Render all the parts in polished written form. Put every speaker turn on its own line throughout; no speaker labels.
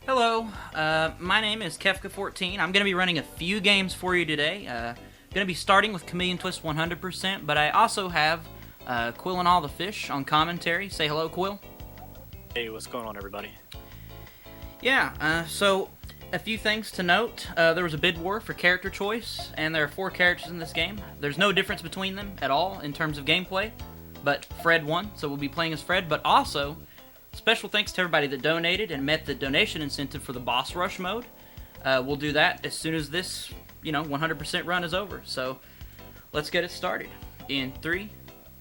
Hello, my name is Kefka14. I'm going to be running a few games for you today. Going to be starting with Chameleon Twist 100%, but I also have Quill and All the Fish on commentary. Say hello, Quill.
Hey, what's going on, everybody?
Yeah, so a few things to note. There was a bid war for character choice, and there are 4 characters in this game. There's no difference between them at all in terms of gameplay, but Fred won, so we'll be playing as Fred, but also special thanks to everybody that donated and met the donation incentive for the boss rush mode. We'll do that as soon as this, 100% run is over. So let's get it started. In 3,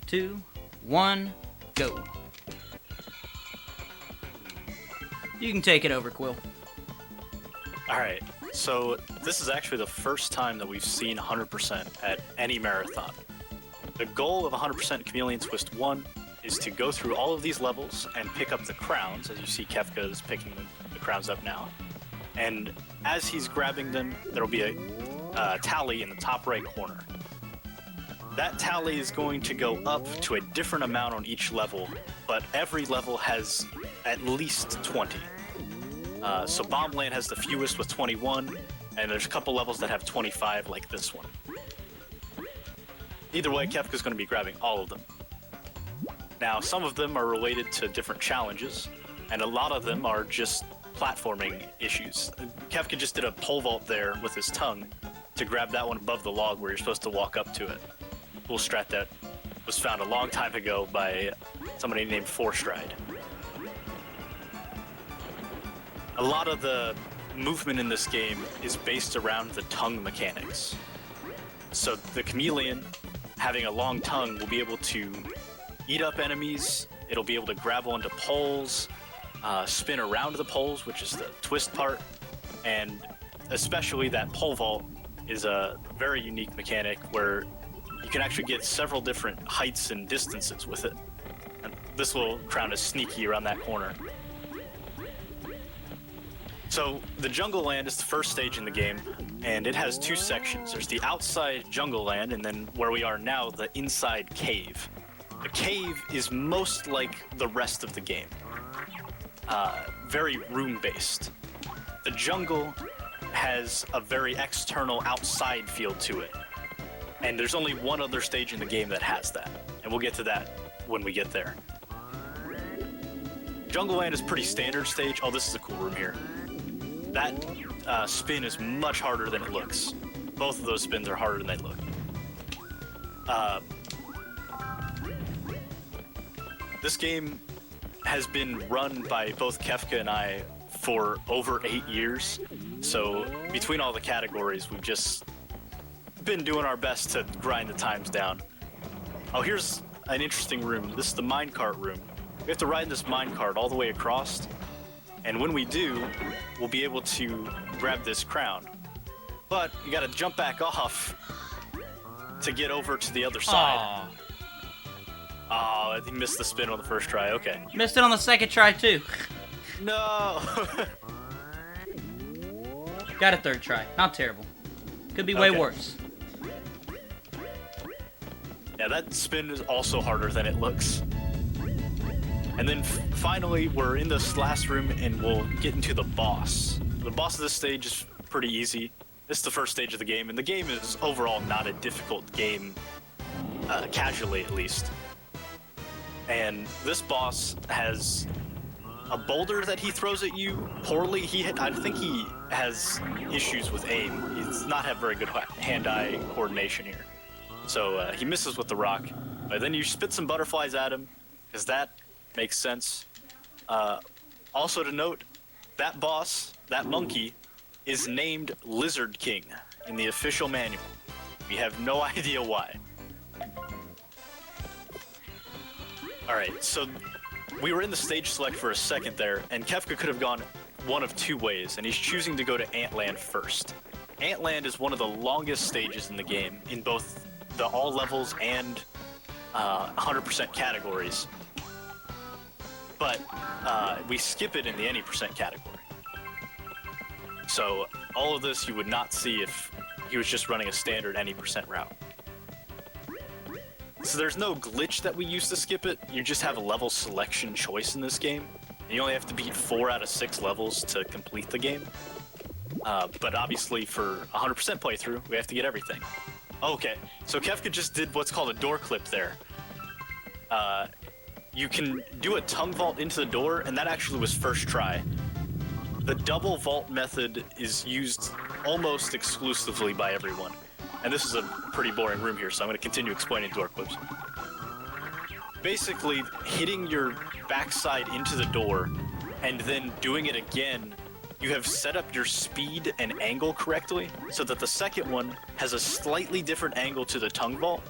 2, 1, go. You can take it over, Quill.
Alright, so this is actually the first time that we've seen 100% at any marathon. The goal of 100% Chameleon Twist 1 is to go through all of these levels and pick up the crowns, as you see Kefka is picking the crowns up now. And as he's grabbing them, there'll be a tally in the top right corner. That tally is going to go up to a different amount on each level, but every level has at least 20. So Bombland has the fewest with 21, and there's a couple levels that have 25 like this one. Either way, Kefka's going to be grabbing all of them. Now, some of them are related to different challenges, and a lot of them are just platforming issues. Kefka just did a pole vault there with his tongue to grab that one above the log where you're supposed to walk up to it. Cool strat that was found a long time ago by somebody named Fourstride. A lot of the movement in this game is based around the tongue mechanics. So the Chameleon, having a long tongue, will be able to eat up enemies, it'll be able to grab onto poles, spin around the poles, which is the twist part, and especially that pole vault is a very unique mechanic where you can actually get several different heights and distances with it. And this little crown is sneaky around that corner. So the Jungle Land is the first stage in the game, and it has 2 sections. There's the outside Jungle Land, and then where we are now, the inside cave. The cave is most like the rest of the game. Very room-based. The jungle has a very external outside feel to it. And there's only one other stage in the game that has that. And we'll get to that when we get there. Jungle Land is pretty standard stage. Oh, this is a cool room here. That spin is much harder than it looks. Both of those spins are harder than they look. This game has been run by both Kefka and I for over 8 years, so between all the categories, we've just been doing our best to grind the times down. Oh, here's an interesting room. This is the minecart room. We have to ride this minecart all the way across, and when we do, we'll be able to grab this crown. But you gotta jump back off to get over to the other side.
Aww.
Oh, he missed the spin on the first try, okay.
Missed it on the second try, too.
No!
Got a third try. Not terrible. Could be way
Okay.
worse.
Yeah, that spin is also harder than it looks. And then finally, we're in this last room and we'll get into the boss. The boss of this stage is pretty easy. This is the first stage of the game, and the game is overall not a difficult game, casually at least. And this boss has a boulder that he throws at you poorly. I think he has issues with aim. He does not have very good hand-eye coordination here. So he misses with the rock. But then you spit some butterflies at him, because that makes sense. Also to note, that boss, that monkey, is named Lizard King in the official manual. We have no idea why. Alright, so we were in the stage select for a second there, and Kefka could have gone one of 2 ways, and he's choosing to go to Antland first. Antland is one of the longest stages in the game, in both the all levels and 100% categories. But we skip it in the any percent category. So all of this you would not see if he was just running a standard any percent route. So there's no glitch that we use to skip it, you just have a level selection choice in this game. And you only have to beat 4 out of 6 levels to complete the game. But obviously for 100% playthrough, we have to get everything. Okay, so Kefka just did what's called a door clip there. You can do a tongue vault into the door, and that actually was first try. The double vault method is used almost exclusively by everyone. And this is a pretty boring room here, so I'm going to continue explaining door clips. Basically, hitting your backside into the door, and then doing it again, you have set up your speed and angle correctly, so that the second one has a slightly different angle to the tongue vault,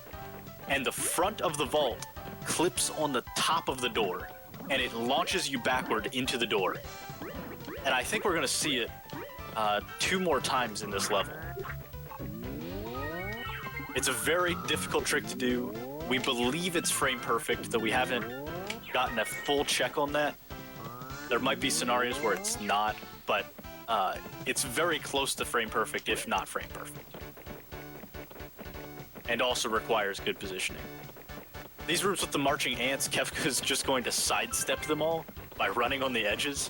and the front of the vault clips on the top of the door, and it launches you backward into the door. And I think we're gonna see it 2 more times in this level. It's a very difficult trick to do. We believe it's frame perfect, though we haven't gotten a full check on that. There might be scenarios where it's not, but it's very close to frame perfect, if not frame perfect. And also requires good positioning. These rooms with the marching ants, Kefka's just going to sidestep them all by running on the edges.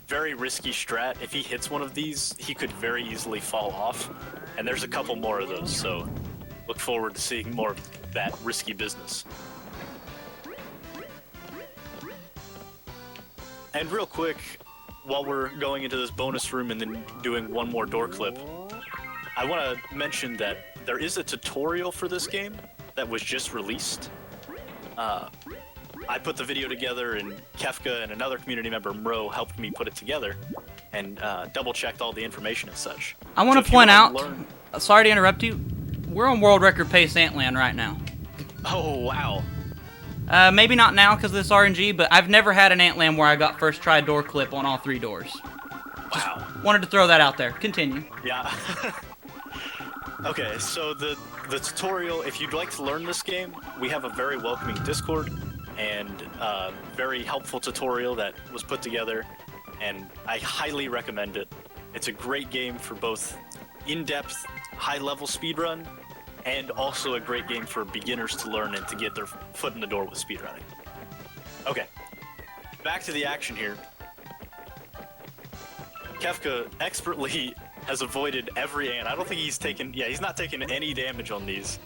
Very risky strat. If he hits one of these, he could very easily fall off. And there's a couple more of those, so look forward to seeing more of that risky business. And real quick, while we're going into this bonus room and then doing one more door clip, I want to mention that there is a tutorial for this game that was just released. I put the video together, and Kefka and another community member, Mro, helped me put it together and double-checked all the information and such.
I want to point out, sorry to interrupt you, we're on world record pace Antland right now.
Oh, wow.
Maybe not now because of this RNG, but I've never had an Antland where I got first try door clip on all 3 doors.
Wow.
Wanted to throw that out there. Continue.
Yeah. Okay, so the tutorial, if you'd like to learn this game, we have a very welcoming Discord and very helpful tutorial that was put together, and I highly recommend it. It's a great game for both in-depth, high-level speedrun, and also a great game for beginners to learn and to get their foot in the door with speedrunning. Okay, back to the action here. Kefka expertly has avoided every ant. I don't think he's taken, he's not taking any damage on these.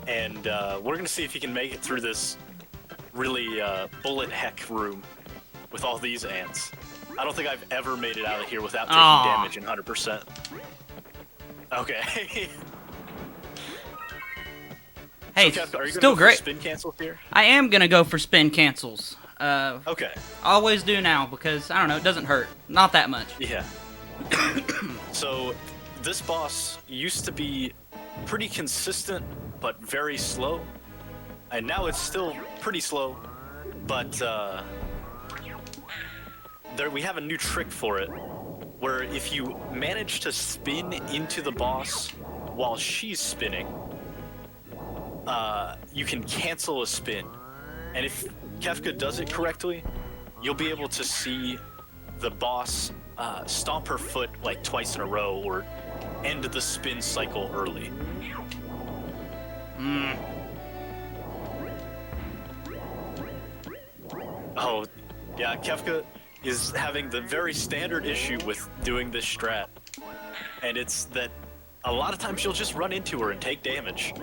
And we're gonna see if he can make it through this really bullet heck room with all these ants. I don't think I've ever made it out of here without taking damage in 100%. Okay.
Hey,
so Kefka, are you
still
gonna go
great.
For spin cancel here?
I am gonna go for spin cancels.
Okay.
Always do now because I don't know, it doesn't hurt, not that much.
Yeah. So this boss used to be pretty consistent, but very slow, and now it's still pretty slow. But there we have a new trick for it, where if you manage to spin into the boss while she's spinning, you can cancel a spin. And if Kefka does it correctly, you'll be able to see the boss stomp her foot like twice in a row or end the spin cycle early. Oh, yeah, Kefka is having the very standard issue with doing this strat. And it's that a lot of times you'll just run into her and take damage.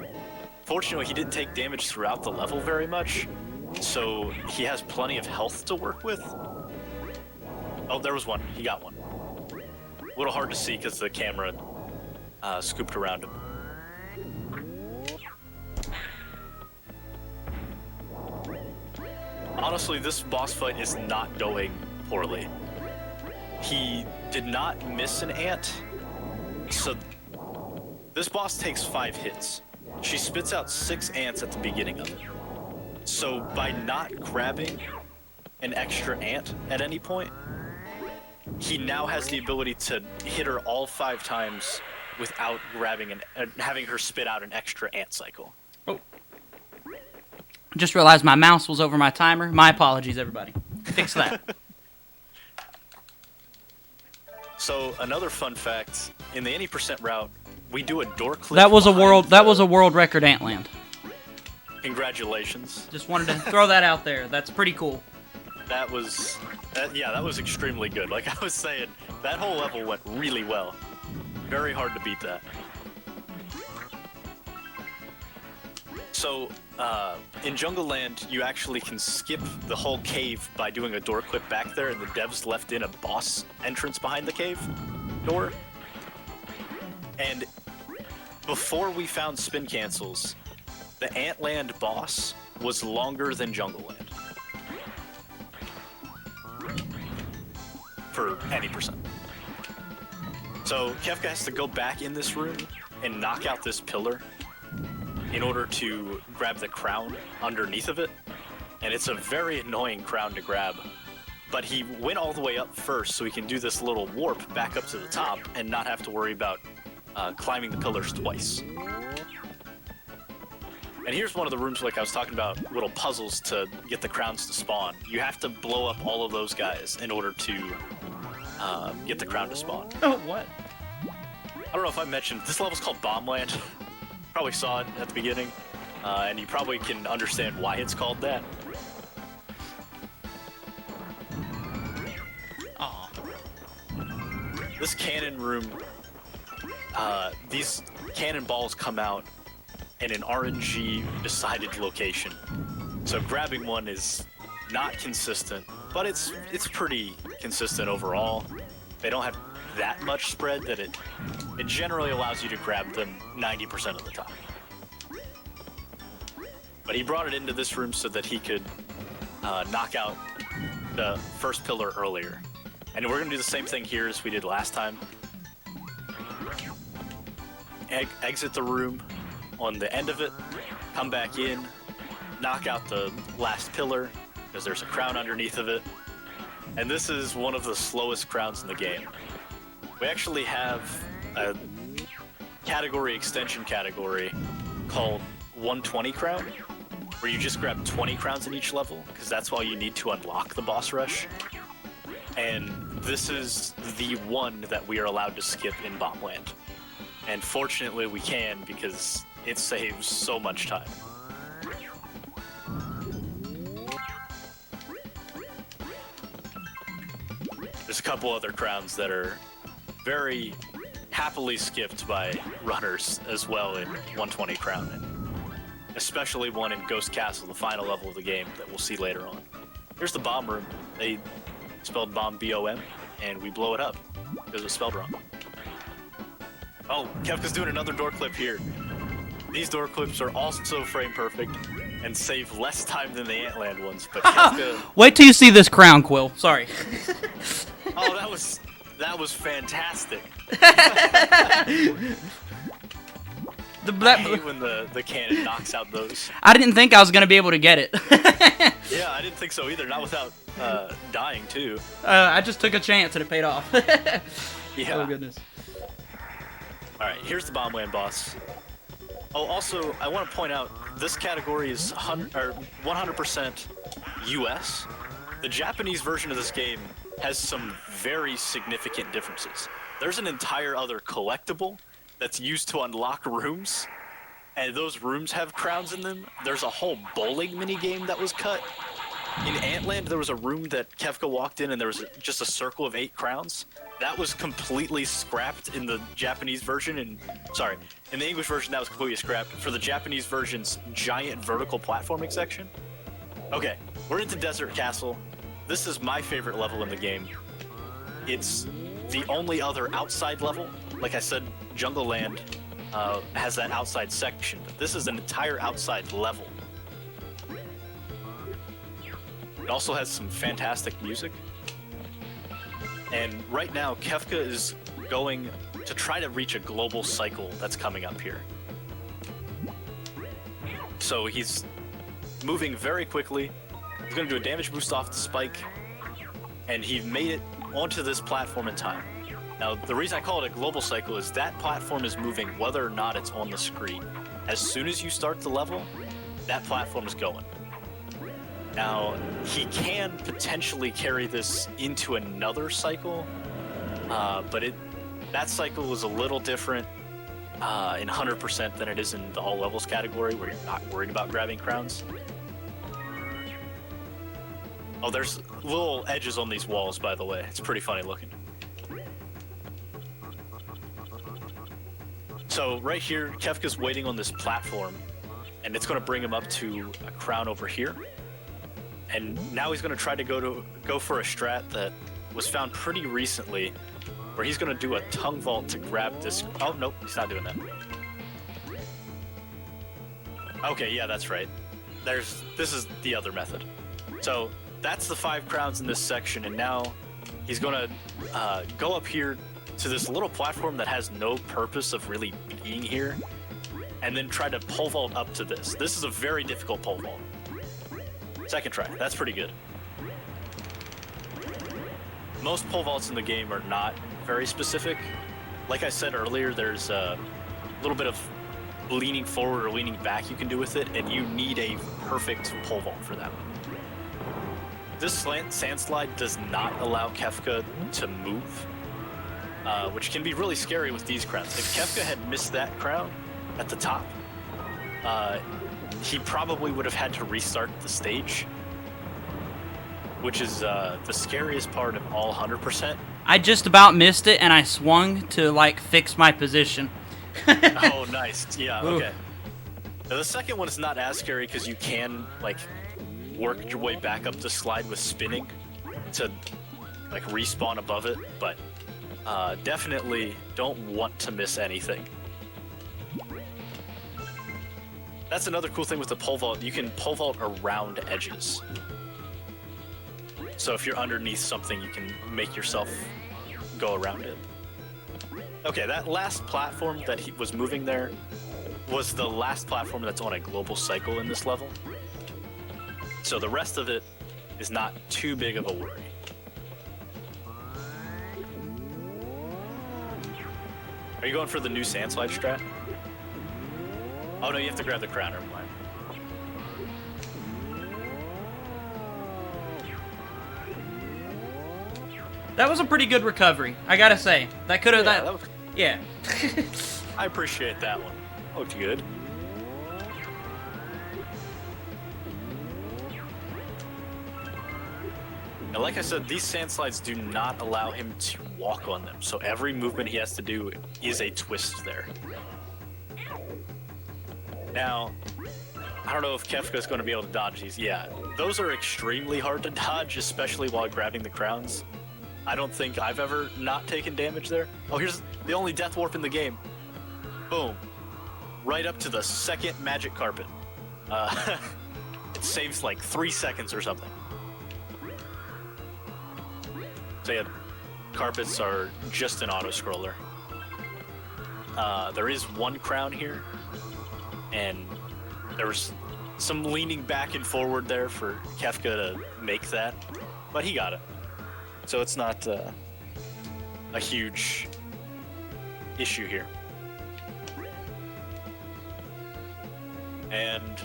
Fortunately, he didn't take damage throughout the level very much, so he has plenty of health to work with. Oh, there was one. He got one. A little hard to see because the camera scooped around him. Honestly, this boss fight is not going poorly. He did not miss an ant, so this boss takes 5 hits. She spits out 6 ants at the beginning of it. So by not grabbing an extra ant at any point, he now has the ability to hit her all 5 times without grabbing and having her spit out an extra ant cycle.
Oh. Just realized my mouse was over my timer. My apologies, everybody. Fix that.
So another fun fact, in the any % route, we do a door clip.
That was a world record Antland.
Congratulations.
Just wanted to throw that out there. That's pretty cool.
that was extremely good. Like I was saying, that whole level went really well. Very hard to beat that. So, in Jungle Land, you actually can skip the whole cave by doing a door clip back there, and the devs left in a boss entrance behind the cave door. And before we found spin cancels, the Antland boss was longer than Jungle Land. For any percent. So Kefka has to go back in this room and knock out this pillar in order to grab the crown underneath of it. And it's a very annoying crown to grab. But he went all the way up first so he can do this little warp back up to the top and not have to worry about climbing the pillars twice. And here's one of the rooms, like I was talking about, little puzzles to get the crowns to spawn. You have to blow up all of those guys in order to get the crown to spawn.
Oh, what?
I don't know if I mentioned, this level's called Bomb Land. Probably saw it at the beginning, and you probably can understand why it's called that.
Aw.
This cannon room, these cannonballs come out in an RNG decided location. So grabbing one is not consistent, but it's pretty consistent overall. They don't have that much spread that it generally allows you to grab them 90% of the time. But he brought it into this room so that he could knock out the first pillar earlier. And we're gonna do the same thing here as we did last time. Exit the room on the end of it, come back in, knock out the last pillar, because there's a crown underneath of it. And this is one of the slowest crowns in the game. We actually have a category extension category called 120 crown, where you just grab 20 crowns in each level, because that's all you need to unlock the boss rush. And this is the one that we are allowed to skip in Bomb Land. And fortunately we can, because it saves so much time. There's a couple other crowns that are very happily skipped by runners as well in 120 crown, and especially one in Ghost Castle, the final level of the game that we'll see later on. Here's the bomb room. They spelled bomb B-O-M, and we blow it up because it was spelled wrong. Oh, Kefka's doing another door clip here. These door clips are also frame perfect and save less time than the Antland ones, but Kefka...
Wait till you see this crown, Quill. Sorry.
Oh, that was fantastic. I hate when the cannon knocks out those.
I didn't think I was gonna be able to get it.
Yeah, I didn't think so either. Not without dying too.
I just took a chance and it paid off.
Yeah.
Oh goodness.
All right, here's the Bomb Land boss. Oh, also, I want to point out this category is 100% US. The Japanese version of this game has some very significant differences. There's an entire other collectible that's used to unlock rooms, and those rooms have crowns in them. There's a whole bowling minigame that was cut. In Antland, there was a room that Kefka walked in, and there was just a circle of 8 crowns. That was completely scrapped in the Japanese version, and sorry, in the English version that was completely scrapped. For the Japanese version's giant vertical platforming section. Okay, we're into Desert Castle. This is my favorite level in the game. It's the only other outside level. Like I said, Jungle Land has that outside section, but this is an entire outside level. It also has some fantastic music. And right now, Kefka is going to try to reach a global cycle that's coming up here. So he's moving very quickly. He's going to do a damage boost off the spike, and he made it onto this platform in time. Now, the reason I call it a global cycle is that platform is moving whether or not it's on the screen. As soon as you start the level, that platform is going. Now, he can potentially carry this into another cycle, but that cycle is a little different in 100% than it is in the all levels category, where you're not worried about grabbing crowns. Oh, there's little edges on these walls, by the way. It's pretty funny looking. So right here, Kefka's waiting on this platform, and it's going to bring him up to a crown over here. And now he's going to try to go for a strat that was found pretty recently, where he's going to do a tongue vault to grab this. Oh, nope, he's not doing that. Okay, yeah, that's right. This is the other method. So that's the 5 crowns in this section, and now he's going to go up here to this little platform that has no purpose of really being here, and then try to pole vault up to this. This is a very difficult pole vault. Second try, that's pretty good. Most pole vaults in the game are not very specific. Like I said earlier, there's a little bit of leaning forward or leaning back you can do with it, and you need a perfect pole vault for that one. This sand slide does not allow Kefka to move, which can be really scary with these crowns. If Kefka had missed that crown at the top, he probably would have had to restart the stage, which is the scariest part of all 100%.
I just about missed it, and I swung to, like, fix my position.
Oh, nice. Yeah,
Ooh.
okay. Now, the second one is not as scary because you can, like, work your way back up the slide with spinning to, like, respawn above it, but definitely don't want to miss anything. That's another cool thing with the pole vault. You can pole vault around edges. So if you're underneath something, you can make yourself go around it. Okay, that last platform that he was moving there was the last platform that's on a global cycle in this level. So the rest of it is not too big of a worry. Are you going for the new sand slide strat? Oh no, you have to grab the crown, never mind.
That was a pretty good recovery, I gotta say. That could have...
Yeah,
Yeah.
I appreciate that one. Looked good. Now, like I said, these sand slides do not allow him to walk on them, so every movement he has to do is a twist there. Now, I don't know if Kefka's going to be able to dodge these. Yeah, those are extremely hard to dodge, especially while grabbing the crowns. I don't think I've ever not taken damage there. Oh, here's the only death warp in the game. Boom. Right up to the second magic carpet. It saves like 3 seconds or something. So yeah, carpets are just an auto-scroller. There is one crown here, and there was some leaning back and forward there for Kefka to make that, but he got it. So it's not a huge issue here. And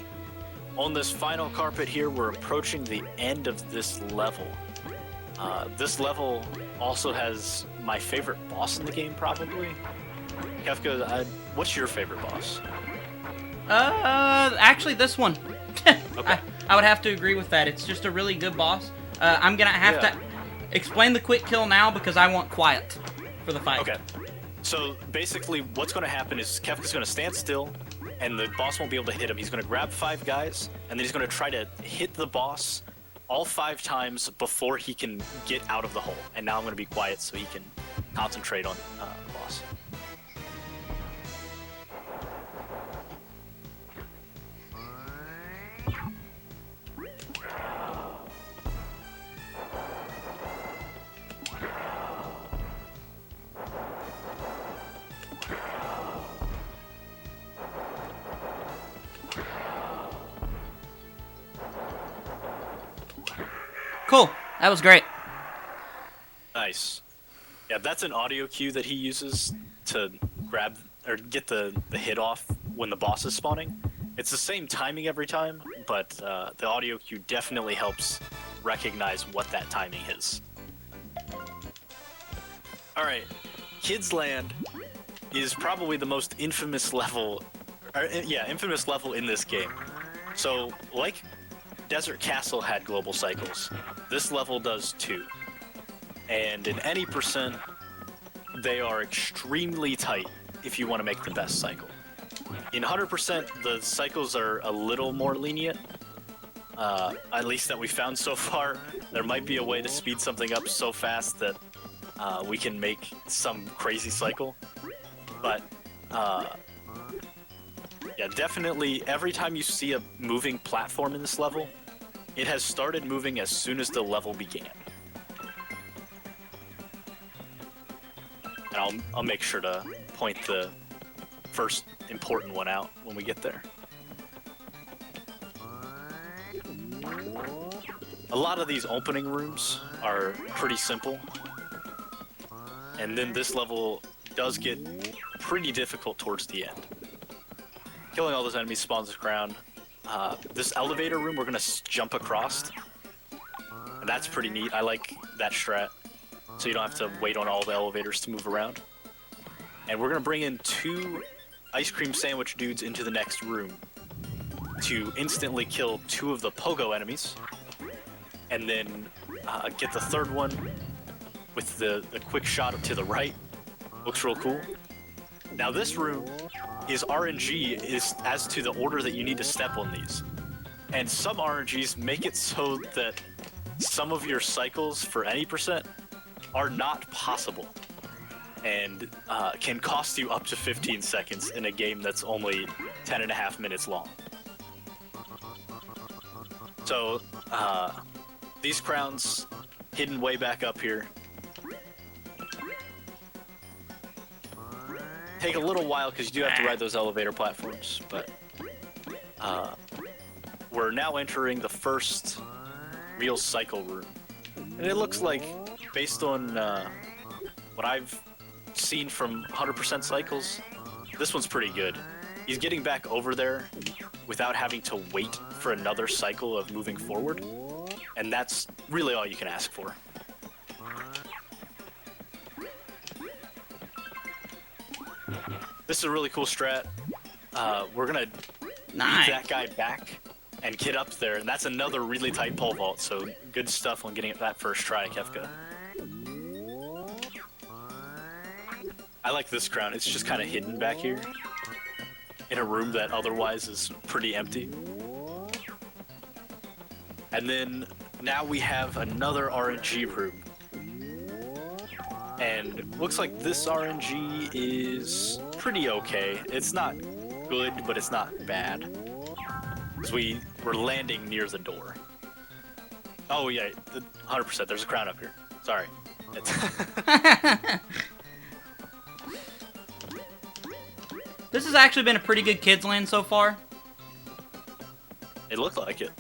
on this final carpet here, we're approaching the end of this level. This level also has my favorite boss in the game, probably. Kefka, what's your favorite boss?
Actually this one.
Okay.
I would have to agree with that. It's just a really good boss. I'm gonna have to explain the quick kill now because I want quiet for the fight.
Okay. So basically what's going to happen is Kefka's going to stand still, and the boss won't be able to hit him. He's going to grab 5 guys, and then he's going to try to hit the boss all 5 times before he can get out of the hole. And now I'm going to be quiet so he can concentrate on the boss.
Cool. That was great.
Nice. Yeah, that's an audio cue that he uses to grab or get the hit off when the boss is spawning. It's the same timing every time, but the audio cue definitely helps recognize what that timing is. Alright, Kids Land is probably the most infamous level, infamous level in this game. So, like Desert Castle had global cycles. This level does too. And in any percent, they are extremely tight if you want to make the best cycle. In 100%, the cycles are a little more lenient, at least that we found so far. There might be a way to speed something up so fast that we can make some crazy cycle. But yeah, definitely every time you see a moving platform in this level, it has started moving as soon as the level began. And I'll make sure to point the first important one out when we get there. A lot of these opening rooms are pretty simple. And then this level does get pretty difficult towards the end. Killing all those enemies spawns a crown. This elevator room we're gonna jump across. And that's pretty neat. I like that strat. So you don't have to wait on all the elevators to move around. And we're gonna bring in 2 ice cream sandwich dudes into the next room to instantly kill 2 of the pogo enemies. And then get the third one with the quick shot up to the right. Looks real cool. Now this room is RNG as to the order that you need to step on these. And some RNGs make it so that some of your cycles for any percent are not possible. And can cost you up to 15 seconds in a game that's only 10.5 minutes long. So, these crowns hidden way back up here take a little while because you do have to ride those elevator platforms, but we're now entering the first real cycle room. And it looks like, based on what I've seen from 100% cycles, this one's pretty good. He's getting back over there without having to wait for another cycle of moving forward, and that's really all you can ask for. This is a really cool strat. We're gonna beat that guy back and get up there, and that's another really tight pole vault, so good stuff on getting it that first try, Kefka. I like this crown. It's just kind of hidden back here in a room that otherwise is pretty empty. And then now we have another RNG room. And looks like this RNG is pretty okay. It's not good, but it's not bad. Because we're landing near the door. Oh yeah, 100%. There's a crown up here. Sorry.
This has actually been a pretty good kids land so far.
It looked like it.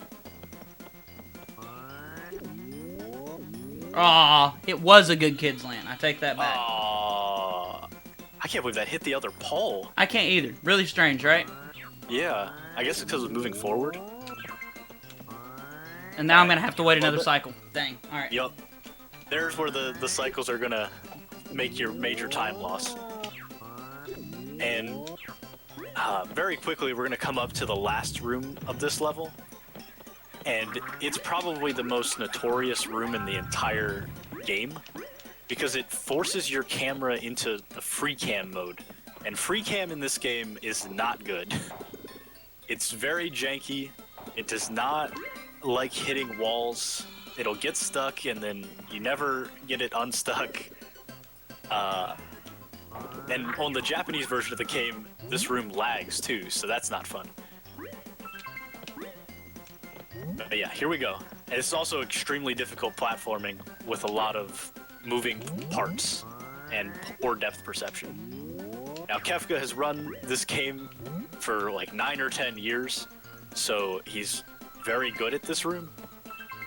Aw, it was a good kids land. I take that back.
Aww. I can't believe that hit the other pole.
I can't either. Really strange, right?
Yeah. I guess it's because it was moving forward.
And now I'm going to have to wait another cycle. Dang. Alright.
Yup. There's where the cycles are going to make your major time loss. And very quickly, we're going to come up to the last room of this level. And it's probably the most notorious room in the entire game, because it forces your camera into the free cam mode. And free cam in this game is not good. It's very janky. It does not like hitting walls. It'll get stuck and then you never get it unstuck. And on the Japanese version of the game, this room lags too, so that's not fun. But yeah, here we go. And it's also extremely difficult platforming with a lot of moving parts and poor depth perception. Now, Kefka has run this game for like 9 or 10 years, so he's very good at this room.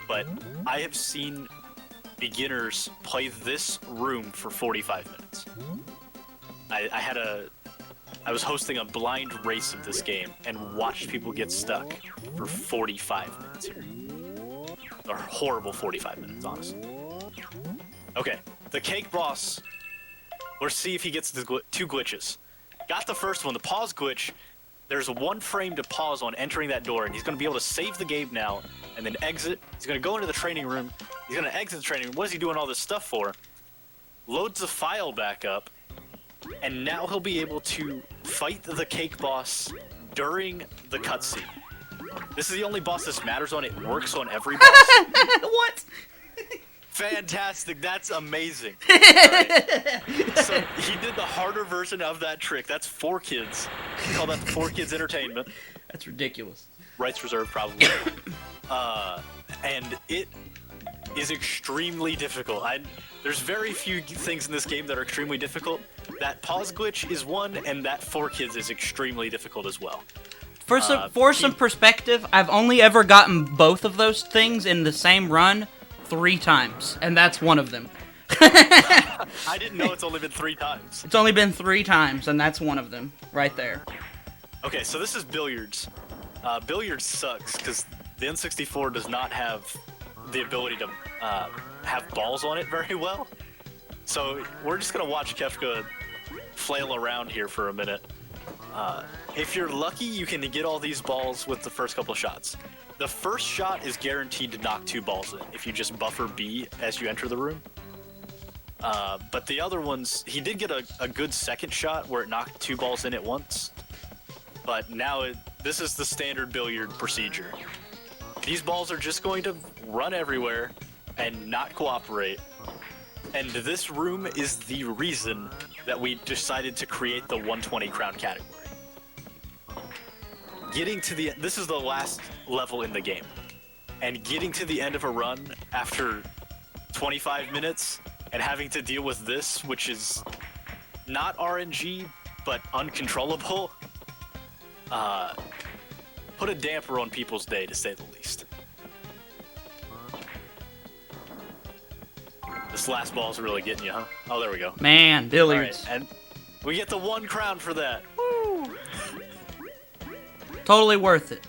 But I have seen beginners play this room for 45 minutes. I was hosting a blind race of this game and watched people get stuck for 45 minutes here. A horrible 45 minutes, honestly. Okay, the cake boss. Let's see if he gets the 2 glitches. Got the first one, the pause glitch. there's 1 frame to pause on entering that door, and he's going to be able to save the game now, and then exit. He's going to go into the training room. He's going to exit the training room. What is he doing all this stuff for? Loads the file back up, and now he'll be able to fight the cake boss during the cutscene. This is the only boss this matters on. It works on every boss.
What?
Fantastic. That's amazing. Right. So he did the harder version of that trick. That's 4 kids. We call that the 4 kids entertainment.
That's ridiculous.
Rights reserved, probably. And it is extremely difficult. There's very few things in this game that are extremely difficult. That pause glitch is one, and that 4 kids is extremely difficult as well.
For some perspective, I've only ever gotten both of those things in the same run 3 times, and that's one of them.
I didn't know it's only been 3 times.
It's only been 3 times, and that's one of them, right there.
Okay, so this is Billiards. Billiards sucks, because the N64 does not have the ability to have balls on it very well. So we're just going to watch Kefka flail around here for a minute. If you're lucky, you can get all these balls with the first couple of shots. The first shot is guaranteed to knock 2 balls in if you just buffer B as you enter the room. But the other ones, he did get a good second shot where it knocked 2 balls in at once. But now this is the standard billiard procedure. These balls are just going to run everywhere and not cooperate. And this room is the reason that we decided to create the 120 crown category. This is the last level in the game. And getting to the end of a run after 25 minutes and having to deal with this, which is not RNG, but uncontrollable, put a damper on people's day, to say the least. This last ball's really getting you, huh? Oh, there we go.
Man, Billiards.
All right, and we get the 1 crown for that.
Woo! Totally worth it.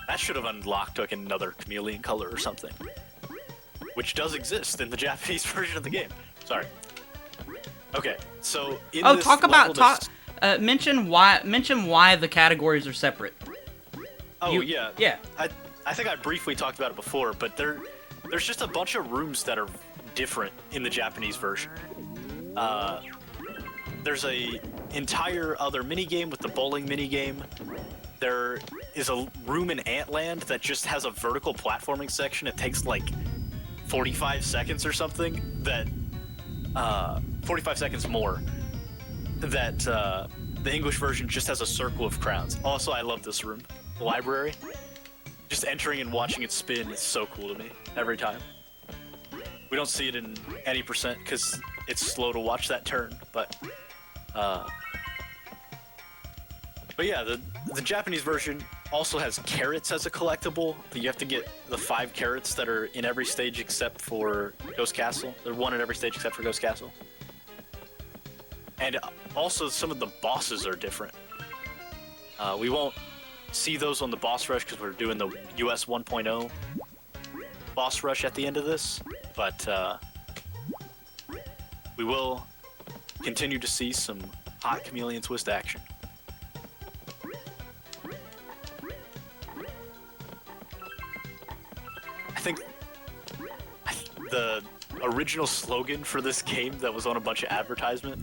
That should have unlocked like another chameleon color or something, which does exist in the Japanese version of the game. Sorry. Okay, so in this
mention why the categories are separate.
Oh yeah.
Yeah.
I think I briefly talked about it before, but there's just a bunch of rooms that are different in the Japanese version. There's a entire other minigame with the bowling minigame. There is a room in Antland that just has a vertical platforming section. It takes like 45 seconds or something. 45 seconds more. That the English version just has a circle of crowns. Also, I love this room. The library. Just entering and watching it spin is so cool to me every time. We don't see it in any percent because it's slow to watch that turn, but yeah, the Japanese version also has carrots as a collectible. You have to get the 5 carrots that are in every stage except for Ghost Castle. There's 1 in every stage except for Ghost Castle. And also some of the bosses are different. We won't see those on the boss rush because we're doing the US 1.0 boss rush at the end of this, but we will continue to see some hot Chameleon twist action. I think the original slogan for this game that was on a bunch of advertisement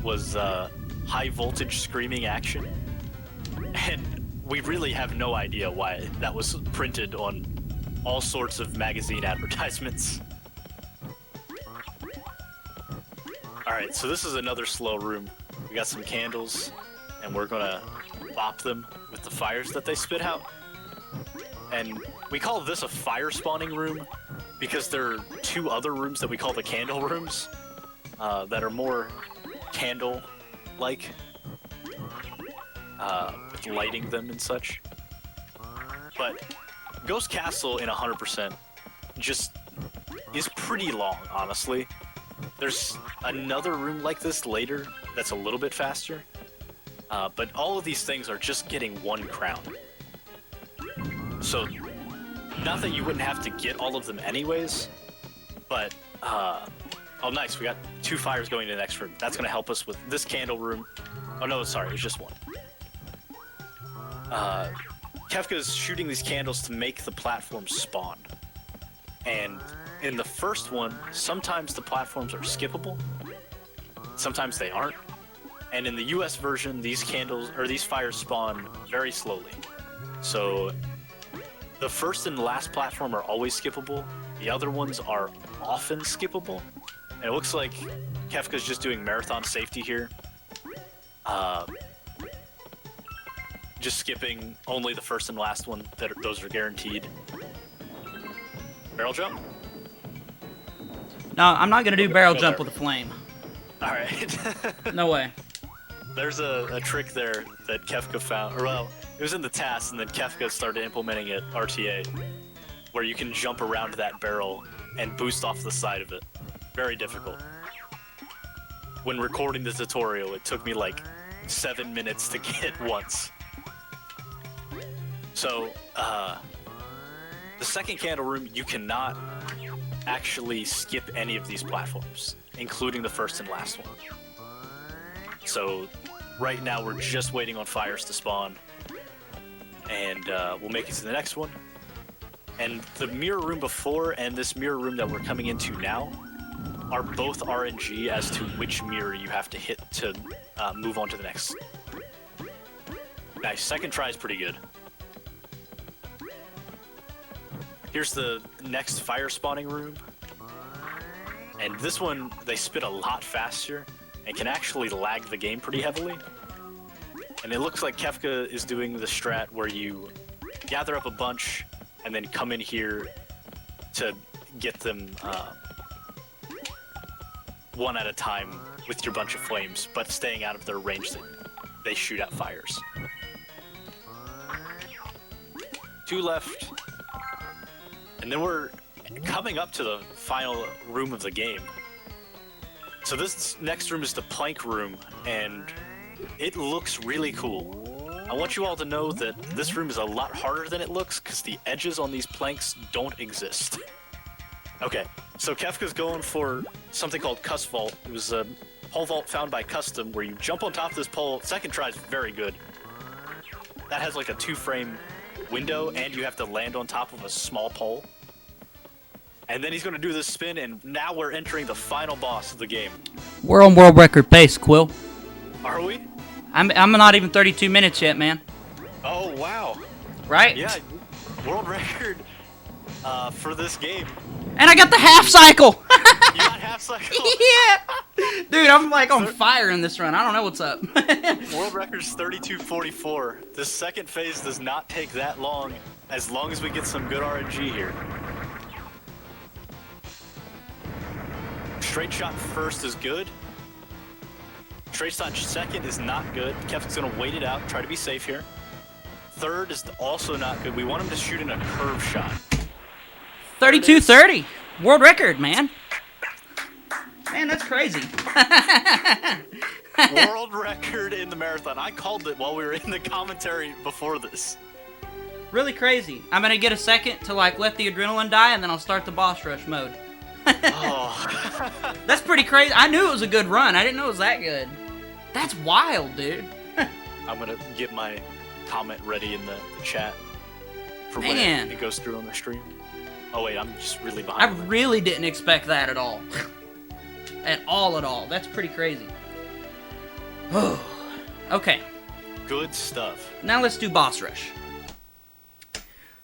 was high voltage screaming action, and we really have no idea why that was printed on all sorts of magazine advertisements. Alright, so this is another slow room. We got some candles, and we're gonna bop them with the fires that they spit out. And we call this a fire spawning room because there are 2 other rooms that we call the candle rooms that are more candle-like, with lighting them and such. But Ghost Castle in 100% just is pretty long, honestly. There's another room like this later that's a little bit faster, but all of these things are just getting 1 crown. So, not that you wouldn't have to get all of them anyways, but Oh, nice. We got 2 fires going to the next room. That's going to help us with this candle room. Oh, no, sorry. It was just 1. Kefka's shooting these candles to make the platforms spawn. And in the first one, sometimes the platforms are skippable. Sometimes they aren't. And in the US version, these fires spawn very slowly. So the first and last platform are always skippable. The other ones are often skippable. And it looks like Kefka's just doing marathon safety here. Just skipping only the first and last one. Those are guaranteed. Barrel jump?
No, I'm not going to do barrel jump with a flame.
Alright.
No way.
There's a trick there that Kefka found. Or, well, it was in the task, and then Kefka started implementing it RTA, where you can jump around that barrel and boost off the side of it. Very difficult. When recording the tutorial, it took me like 7 minutes to get once. So, the second candle room, you cannot actually skip any of these platforms, including the first and last one. So, right now we're just waiting on fires to spawn, and we'll make it to the next one. And the mirror room before and this mirror room that we're coming into now are both RNG as to which mirror you have to hit to move on to the next. Nice, second try is pretty good. Here's the next fire spawning room. And this one, they spit a lot faster and can actually lag the game pretty heavily. And it looks like Kefka is doing the strat where you gather up a bunch and then come in here to get them one at a time with your bunch of flames, but staying out of their range that they shoot out fires. 2 left. And then we're coming up to the final room of the game. So this next room is the plank room, and it looks really cool. I want you all to know that this room is a lot harder than it looks because the edges on these planks don't exist. Okay, so Kefka's going for something called Cuss Vault. It was a pole vault found by Custom where you jump on top of this pole. Second try is very good. That has like a 2-frame window, and you have to land on top of a small pole. And then he's going to do this spin, and now we're entering the final boss of the game.
We're on world record pace, Quill.
Are we?
I'm not even 32 minutes yet, man.
Oh, wow.
Right?
Yeah, world record for this game.
And I got the half cycle!
You got half cycle?
Yeah! Dude, I'm like on fire in this run. I don't know what's up.
World record's 32:44. This second phase does not take that long as we get some good RNG here. Straight shot first is good. Straight shot second is not good. Kefka's gonna wait it out, try to be safe here. Third is also not good. We want him to shoot in a curve shot.
32:30. World record, man. Man, that's crazy.
World record in the marathon. I called it while we were in the commentary before this.
Really crazy. I'm gonna get a second to like let the adrenaline die, and then I'll start the boss rush mode.
Oh.
That's pretty crazy. I knew it was a good run. I didn't know it was that good. That's wild, dude.
I'm gonna get my comment ready in the chat for when it goes through on the stream. Oh wait, I'm just really behind.
I really didn't expect that at all. At all. That's pretty crazy. Oh. Okay.
Good stuff.
Now let's do boss rush.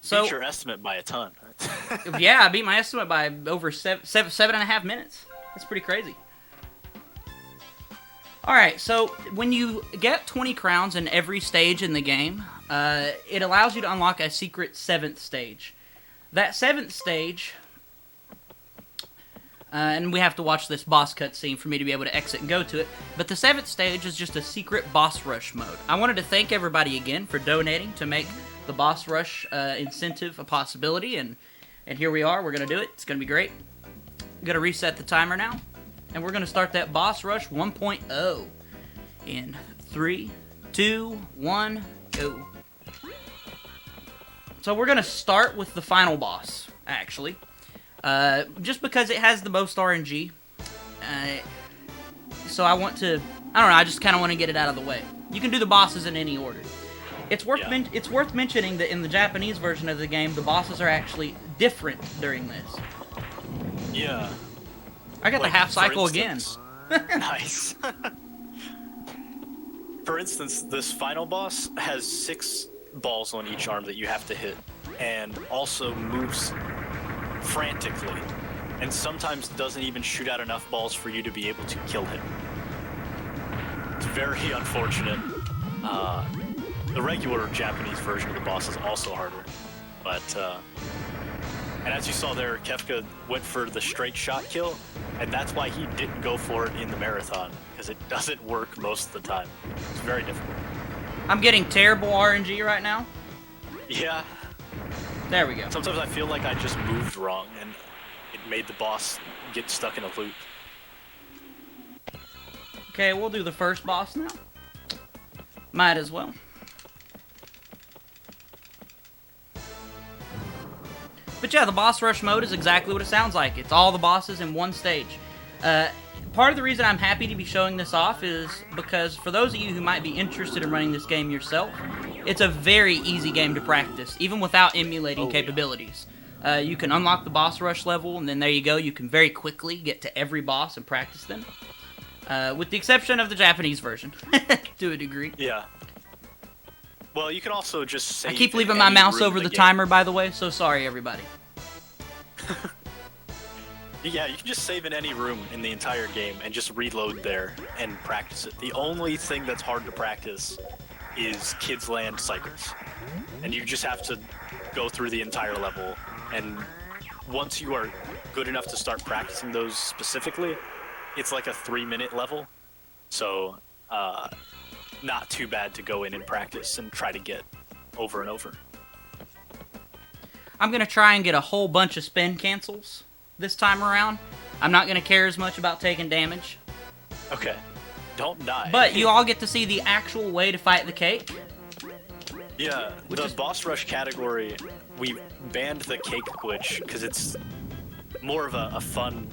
So,
beat your estimate by a ton.
Yeah, I beat my estimate by over 7.5 minutes. That's pretty crazy. Alright, so when you get 20 crowns in every stage in the game, it allows you to unlock a secret 7th stage. That 7th stage, and we have to watch this boss cutscene for me to be able to exit and go to it, but the 7th stage is just a secret boss rush mode. I wanted to thank everybody again for donating to make the boss rush incentive a possibility, and here we are. We're going to do it. It's going to be great. I'm going to reset the timer now, and we're going to start that boss rush 1.0 in 3, 2, 1, go. So we're going to start with the final boss, actually, just because it has the most RNG. So I want to, I don't know, I just kind of want to get it out of the way. You can do the bosses in any order. It's worth mentioning that in the Japanese version of the game, the bosses are actually different during this.
Yeah.
I got the half cycle again.
Nice. For instance, this final boss has 6 balls on each arm that you have to hit, and also moves frantically, and sometimes doesn't even shoot out enough balls for you to be able to kill him. It's very unfortunate. The regular Japanese version of the boss is also harder, but and as you saw there, Kefka went for the straight shot kill, and that's why he didn't go for it in the marathon, because it doesn't work most of the time. It's very difficult.
I'm getting terrible RNG right now.
Yeah.
There we go.
Sometimes I feel like I just moved wrong, and it made the boss get stuck in a loop.
Okay, we'll do the first boss now. Might as well. But yeah, the boss rush mode is exactly what it sounds like. It's all the bosses in one stage. Part of the reason I'm happy to be showing this off is because for those of you who might be interested in running this game yourself, it's a very easy game to practice, even without emulating capabilities. You can unlock the boss rush level, and then there you go. You can very quickly get to every boss and practice them. With the exception of the Japanese version, to a degree.
Yeah. Well, you can also just save.
I keep leaving my mouse over the timer, by the way, so sorry, everybody.
Yeah, you can just save in any room in the entire game and just reload there and practice it. The only thing that's hard to practice is Kids Land cycles. And you just have to go through the entire level, and once you are good enough to start practicing those specifically, it's like a 3-minute level. So, not too bad to go in and practice and try to get over and over.
I'm going to try and get a whole bunch of spin cancels this time around. I'm not going to care as much about taking damage.
Okay. Don't die.
But you all get to see the actual way to fight the cake.
Yeah, the boss rush category, we banned the cake glitch because it's more of a fun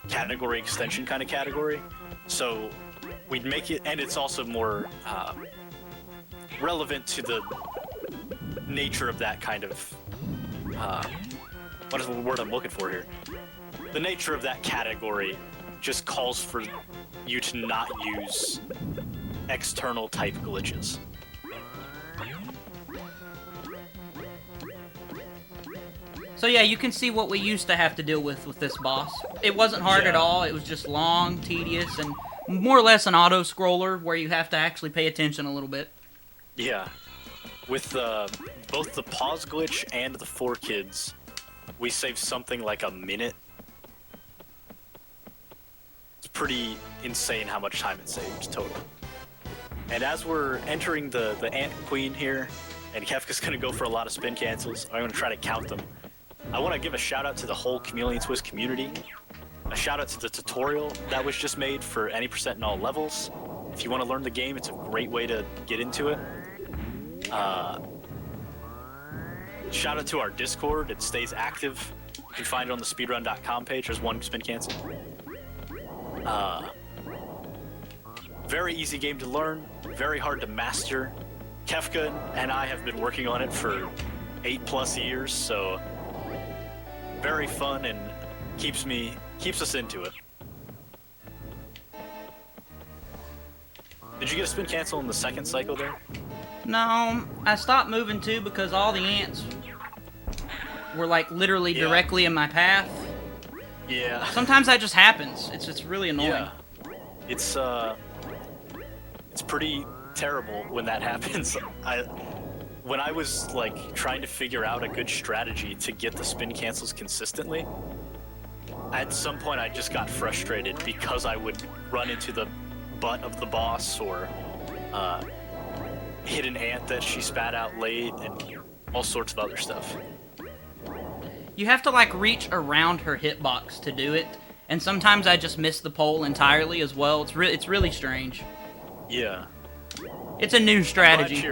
category extension kind of category. So we'd make it, and it's also more relevant to the nature of that kind of, what is the word I'm looking for here? The nature of that category just calls for you to not use external type glitches.
So yeah, you can see what we used to have to deal with this boss. It wasn't hard at all, it was just long, tedious, and more or less an auto-scroller where you have to actually pay attention a little bit.
Yeah. With both the pause glitch and the 4 kids, we saved something like a minute. It's pretty insane how much time it saved total. And as we're entering the Ant Queen here, and Kefka's gonna go for a lot of spin cancels, I'm gonna try to count them. I want to give a shout out to the whole Chameleon Swiss community. A shout out to the tutorial that was just made for any percent in all levels. If you want to learn the game, it's a great way to get into it. Shout out to our Discord, it stays active. You can find it on the speedrun.com page. There's one spin cancel. Very easy game to learn, very hard to master. Kefka and I have been working on it for 8+ years, so very fun and keeps us into it. Did you get a spin cancel in the second cycle there?
No, I stopped moving too because all the ants were like literally directly in my path.
Yeah.
Sometimes that just happens. It's really annoying.
Yeah. It's pretty terrible when that happens. When I was like trying to figure out a good strategy to get the spin cancels consistently, at some point I just got frustrated because I would run into the butt of the boss or hit an ant that she spat out late and all sorts of other stuff.
You have to like reach around her hitbox to do it, and sometimes I just miss the pole entirely as well. It's really strange.
Yeah.
It's a new strategy.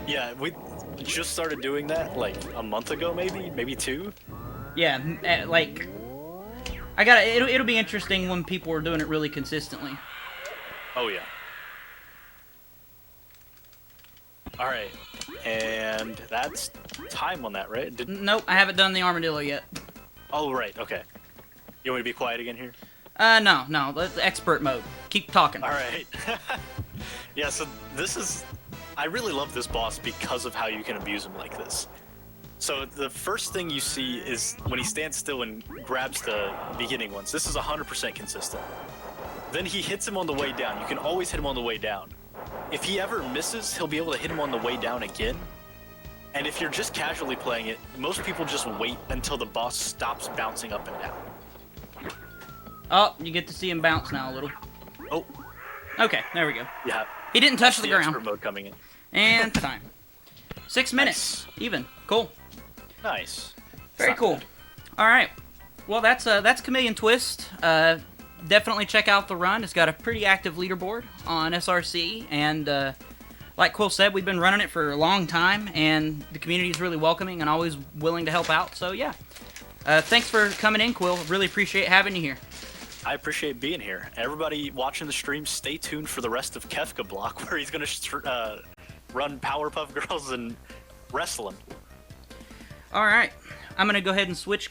Yeah, we just started doing that like a month ago, maybe 2.
Yeah, like It'll be interesting when people are doing it really consistently.
Oh yeah. All right, and that's time on that, right?
Nope, I haven't done the armadillo yet.
Oh right, okay. You want me to be quiet again here?
No, that's expert mode. Keep talking.
All right. Yeah, so I really love this boss because of how you can abuse him like this. So the first thing you see is when he stands still and grabs the beginning ones. This is 100% consistent. Then he hits him on the way down. You can always hit him on the way down. If he ever misses, he'll be able to hit him on the way down again. And if you're just casually playing it, most people just wait until the boss stops bouncing up and down.
Oh, you get to see him bounce now a little.
Oh.
Okay, there we go.
Yeah.
He didn't touch the ground.
Expert mode coming in.
And time. 6 minutes.
Nice.
Even. Cool.
Nice.
Very cool. All right. Well, that's Chameleon Twist. Definitely check out the run. It's got a pretty active leaderboard on SRC, and like Quill said, we've been running it for a long time, and the community is really welcoming and always willing to help out. So yeah, thanks for coming in, Quill. Really appreciate having you here.
I appreciate being here. Everybody watching the stream, stay tuned for the rest of Kefka Block, where he's going to run Powerpuff Girls and wrestling.
All right, I'm going to go ahead and switch